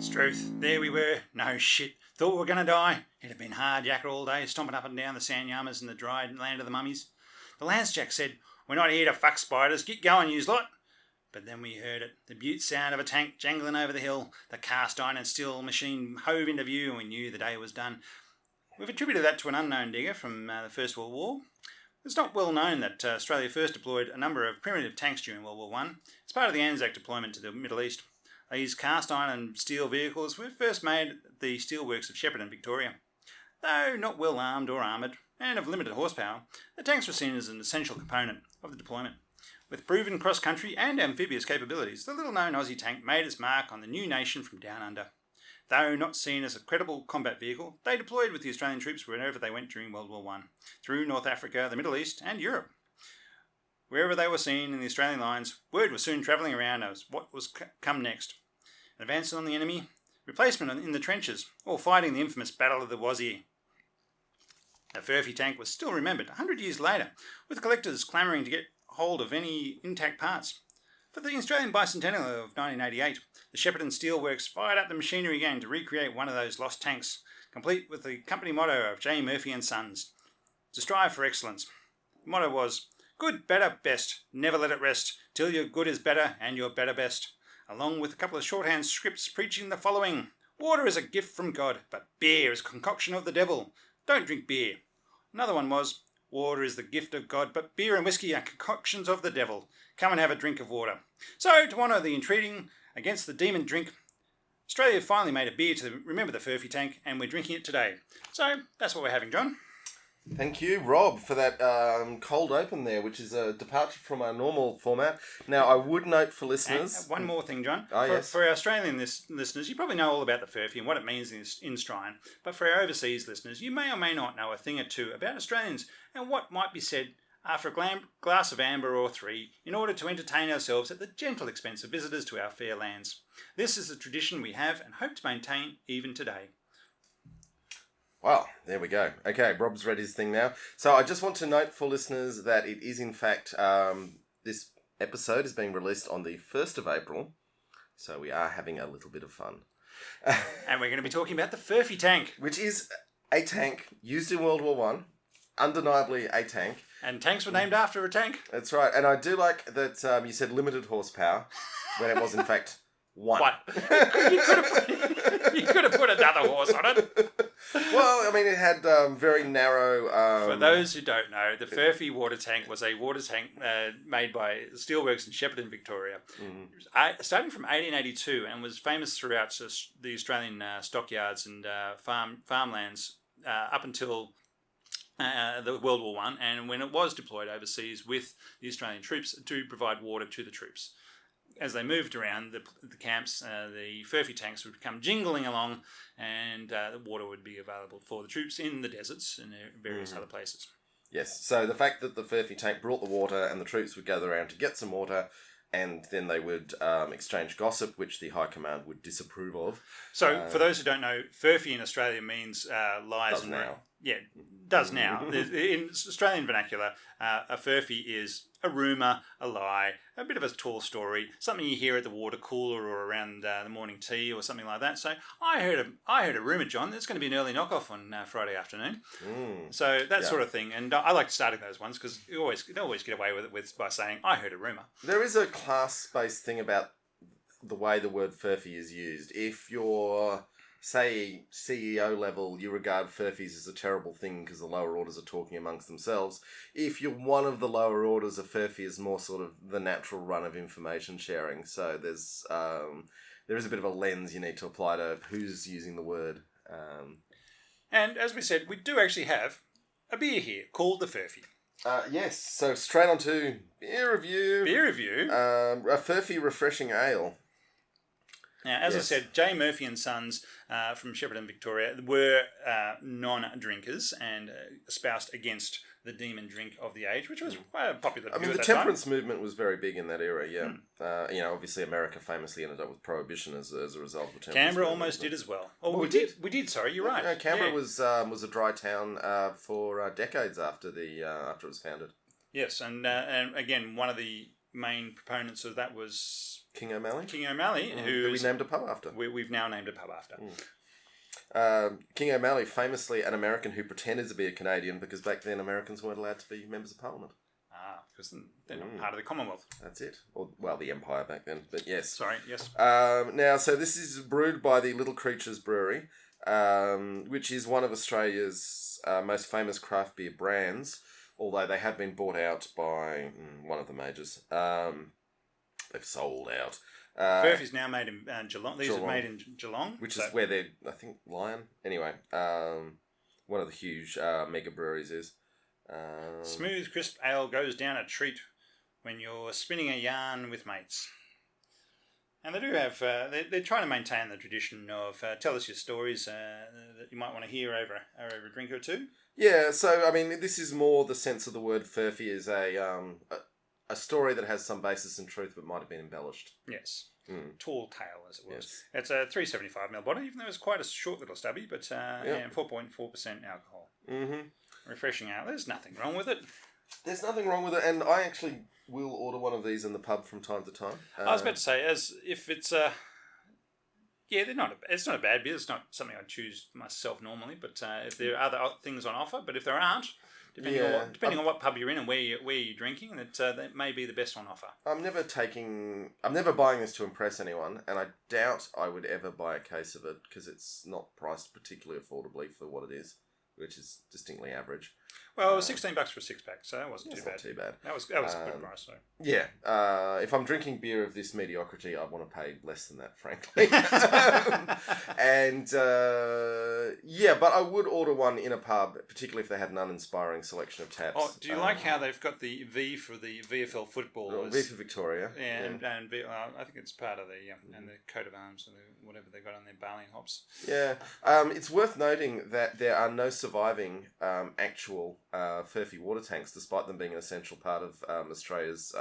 Struth, there we were. No shit. Thought we were going to die. It had been hard yakka all day, stomping up and down the sandyamas in the dry land of the mummies. The Lancejack said, "We're not here to fuck spiders. Get going, yous lot." But then we heard it. The butte sound of a tank jangling over the hill. The cast iron and steel machine hove into view, and we knew the day was done. We've attributed that to an unknown digger from the First World War. It's not well known that Australia first deployed a number of primitive tanks during World War I. As part of the Anzac deployment to the Middle East. These cast iron and steel vehicles were first made at the steelworks of Shepparton, Victoria. Though not well armed or armoured, and of limited horsepower, the tanks were seen as an essential component of the deployment. With proven cross-country and amphibious capabilities, the little-known Aussie tank made its mark on the new nation from down under. Though not seen as a credible combat vehicle, they deployed with the Australian troops wherever they went during World War I, through North Africa, the Middle East and Europe. Wherever they were seen in the Australian lines, word was soon travelling around as what was come next. An advance on the enemy, replacement in the trenches, or fighting the infamous Battle of the Wazir. The Furphy tank was still remembered 100 years later, with collectors clamouring to get hold of any intact parts. For the Australian Bicentennial of 1988, the Shepparton Steelworks fired up the machinery again to recreate one of those lost tanks, complete with the company motto of J. Murphy and Sons, to strive for excellence. The motto was, "Good, better, best, never let it rest, till your good is better and your better best," along with a couple of shorthand scripts preaching the following: "Water is a gift from God, but beer is a concoction of the devil. Don't drink beer." Another one was, "Water is the gift of God, but beer and whiskey are concoctions of the devil. Come and have a drink of water." So, to honour the entreating against the demon drink, Australia finally made a beer to remember the Furphy tank, and we're drinking it today. So, that's what we're having, John. Thank you, Rob, for that cold open there, which is a departure from our normal format. Now, I would note for listeners... And one more thing, John. Yes. For our Australian listeners, you probably know all about the Furphy and what it means in Australian. But for our overseas listeners, you may or may not know a thing or two about Australians and what might be said after a glass of amber or three in order to entertain ourselves at the gentle expense of visitors to our fair lands. This is a tradition we have and hope to maintain even today. Well, there we go. Okay, Rob's read his thing now. So I just want to note for listeners that it is in fact, this episode is being released on the 1st of April. So we are having a little bit of fun. And we're going to be talking about the Furphy tank. Which is a tank used in World War One. Undeniably a tank. And tanks were named after a tank. That's right. And I do like that you said limited horsepower when it was in fact one. You could have put another horse on it. Well, I mean, it had very narrow... For those who don't know, the Furphy water tank was a water tank made by Steelworks in Shepparton, Victoria, starting from 1882 and was famous throughout the Australian stockyards and farmlands up until the World War I, and when it was deployed overseas with the Australian troops to provide water to the troops. As they moved around the camps, the Furphy tanks would come jingling along, and the water would be available for the troops in the deserts and various other places. Yes, so the fact that the Furphy tank brought the water and the troops would gather around to get some water, and then they would exchange gossip, which the High Command would disapprove of. So, for those who don't know, Furphy in Australia means lies. Does now. Yeah, does now. In Australian vernacular, a Furphy is a rumour, a lie, a bit of a tall story, something you hear at the water cooler or around the morning tea or something like that. So I heard a rumour, John, there's going to be an early knockoff on Friday afternoon. So that sort of thing. And I like starting those ones because you always get away with it by saying, I heard a rumour. There is a class-based thing about the way the word Furphy is used. If you're, say, CEO level, you regard Furphys as a terrible thing because the lower orders are talking amongst themselves. If you're one of the lower orders, a Furphy is more sort of the natural run of information sharing. So there is a bit of a lens you need to apply to who's using the word. And as we said, we do actually have a beer here called the Furphy. Yes, so straight on to beer review. Beer review? A Furphy refreshing ale. Now, as I said, J. Murphy and Sons from Shepparton, Victoria, were non-drinkers and espoused against the demon drink of the age, which was quite a popular view I mean, at the that temperance movement was very big in that era, yeah. Obviously America famously ended up with prohibition as a result of the temperance Canberra movement. almost did as well. Oh, Well, we did. Sorry, you're right. No, Canberra was a dry town for decades after it was founded. Yes, and again, one of the main proponents of that was King O'Malley. who we named a pub after. We've now named a pub after. King O'Malley, famously an American who pretended to be a Canadian because back then Americans weren't allowed to be members of Parliament. Because they're not part of the Commonwealth. That's it. Or, well, the Empire back then, but yes. Sorry, yes. Now, so this is brewed by the Little Creatures Brewery, which is one of Australia's most famous craft beer brands, although they have been bought out by one of the majors. They've sold out. Furphy's now made in Geelong. These are made in Geelong. Which is where they're, I think, Lion. Anyway, one of the huge mega breweries is. Smooth, crisp ale goes down a treat when you're spinning a yarn with mates. And they do have, they're trying to maintain the tradition of tell us your stories that you might want to hear over a drink or two. Yeah, so, I mean, this is more the sense of the word Furphy is a story that has some basis in truth but might have been embellished. Yes. Tall tale, as it was. Yes. It's a 375ml bottle, even though it's quite a short little stubby, but 4.4% alcohol. Mm-hmm. Refreshing ale. There's nothing wrong with it. There's nothing wrong with it, and I actually will order one of these in the pub from time to time. I was about to say, as if it's they're not. It's not a bad beer. It's not something I'd choose myself normally. But if there are other things on offer, but if there aren't, depending on what pub you're in and where you're drinking, that may be the best on offer. I'm never buying this to impress anyone, and I doubt I would ever buy a case of it because it's not priced particularly affordably for what it is, which is distinctly average. Well, it was $16 for a 6-pack, so that wasn't too bad. Not too bad. That was a good price, though. Yeah. If I'm drinking beer of this mediocrity, I want to pay less than that, frankly. And, but I would order one in a pub, particularly if they had an uninspiring selection of taps. Oh, do you like how they've got the V for the VFL football? V for Victoria. And I think it's part of the and the coat of arms, or whatever they got on their barley and hops. Yeah. It's worth noting that there are no surviving actual Furphy water tanks, despite them being an essential part of Australia's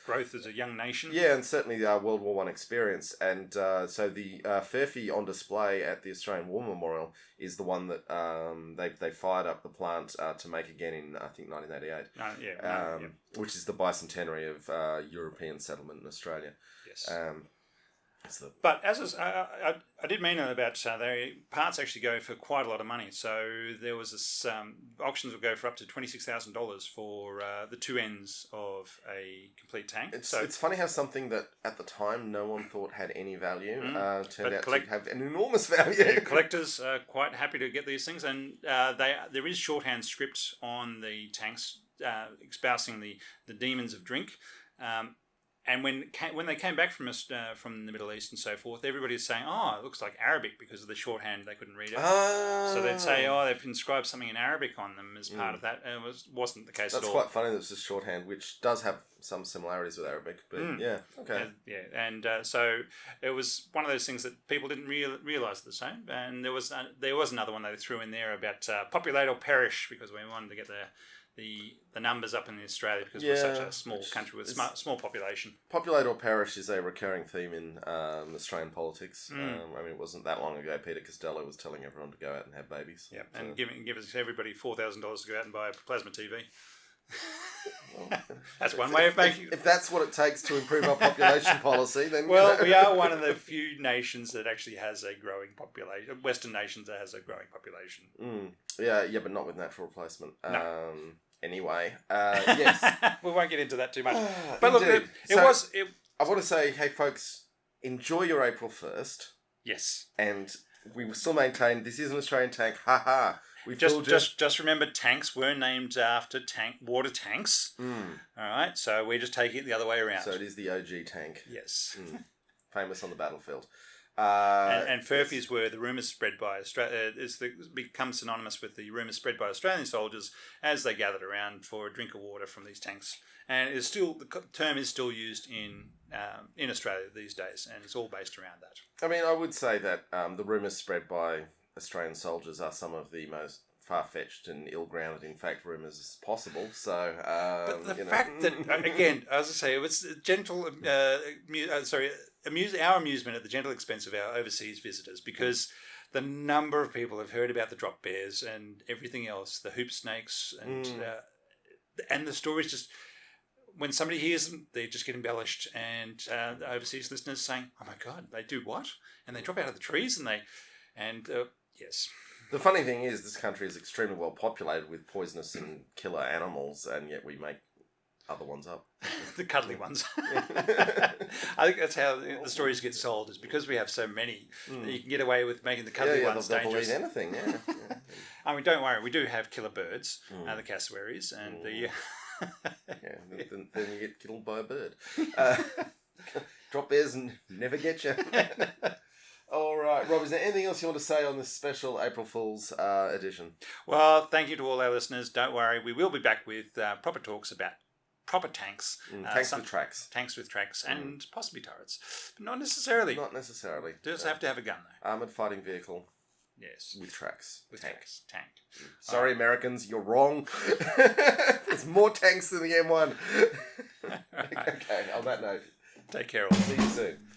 growth as a young nation. Yeah, and certainly the World War I experience. And so the Furphy on display at the Australian War Memorial is the one that they fired up the plant to make again in, I think, 1988. Which is the bicentenary of European settlement in Australia. Yes. But as I did mean about their parts actually go for quite a lot of money. So there was this auctions will go for up to $26,000 for the two ends of a complete tank. It's funny how something that at the time no one thought had any value turned out to have an enormous value. Yeah, collectors are quite happy to get these things, and there is shorthand script on the tanks espousing the demons of drink. And when they came back from the Middle East and so forth, everybody was saying, "Oh, it looks like Arabic," because of the shorthand they couldn't read it. So they'd say, "Oh, they've inscribed something in Arabic on them as part of that." And it wasn't the case at all. That's quite funny that it's just shorthand, which does have some similarities with Arabic. But okay. And so it was one of those things that people didn't realise the same. And there was another one they threw in there about populate or perish, because we wanted to get the numbers up in Australia because we're such a small country with small population. Populate or perish is a recurring theme in Australian politics. I mean, it wasn't that long ago Peter Costello was telling everyone to go out and have babies. Yeah, and give everybody $4,000 to go out and buy a plasma TV. Well, that's one way of making. If that's what it takes to improve our population policy, then we are one of the few nations that actually has a growing population. Western nations that has a growing population. Yeah, but not with natural replacement. No. Anyway, yes, we won't get into that too much. But look, I want to say, hey folks, enjoy your April 1st. Yes, and we will still maintain this is an Australian tank. Ha ha. Just remember, tanks were named after water tanks. All right, so we're just taking it the other way around. So it is the OG tank. Yes, famous on the battlefield. And Furphies were the rumours spread by Australia. It's become synonymous with the rumours spread by Australian soldiers as they gathered around for a drink of water from these tanks. And the term is still used in Australia these days, and it's all based around that. I mean, I would say that the rumours spread by Australian soldiers are some of the most far-fetched and ill-grounded, in fact, rumours as possible. So, but the fact that, again, as I say, it was gentle. Our amusement at the gentle expense of our overseas visitors, because the number of people have heard about the drop bears and everything else, the hoop snakes, and the stories just when somebody hears them, they just get embellished. And the overseas listeners saying, "Oh my God, they do what?" And they drop out of the trees, yes. The funny thing is, this country is extremely well populated with poisonous and killer animals, and yet we make other ones up. The cuddly ones. I think that's how the stories get sold, is because we have so many that you can get away with making the cuddly ones they'll dangerous. believe anything, yeah. I mean, don't worry, we do have killer birds, the cassowaries, and the... then you get killed by a bird. Drop bears and never get you. All right, Rob, is there anything else you want to say on this special April Fool's edition? Well, thank you to all our listeners. Don't worry, we will be back with proper talks about proper tanks. Tanks with tracks. Tanks with tracks and possibly turrets. But not necessarily. Not necessarily. Just have to have a gun, though. Armoured fighting vehicle. Yes. With tracks. With tracks. Tank. Sorry, Americans, you're wrong. There's more tanks than the M1. Okay, on that note. Take care all. See you soon.